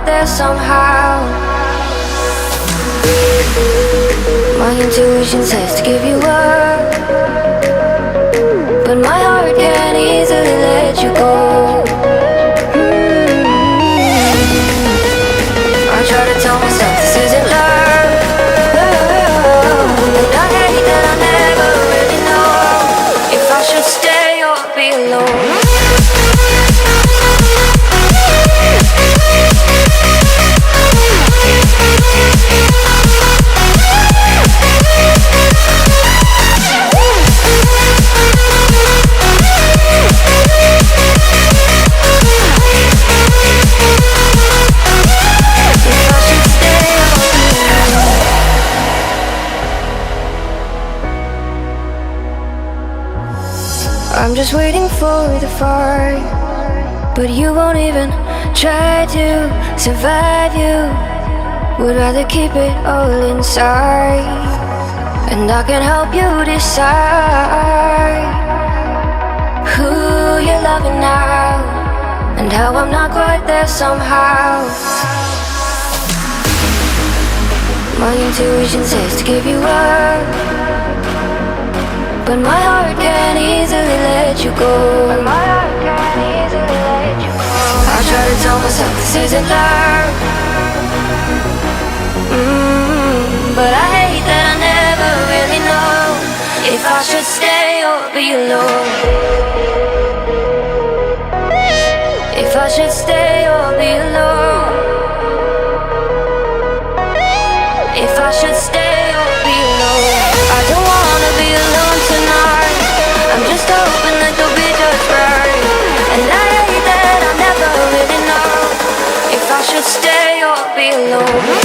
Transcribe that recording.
there somehow. My intuition says to give you up, but my heart can't easily let you go. I try to tell myself this isn't love, and I hate that I never really know if I should stay or be alone. I'm just waiting for the fire, but you won't even try to survive. You would rather keep it all inside, and I can help you decide who you're loving now, and how I'm not quite there somehow. My intuition says to give you up, but my heart can't easily let you go. I try to tell myself this isn't love, but I hate that I never really know if I should stay or be alone. If I should stay or be alone. If I should stay or be alone. I don't wanna be alone tonight. I'm just hoping that you'll be just right. And I hate that I never really know if I should stay or be alone.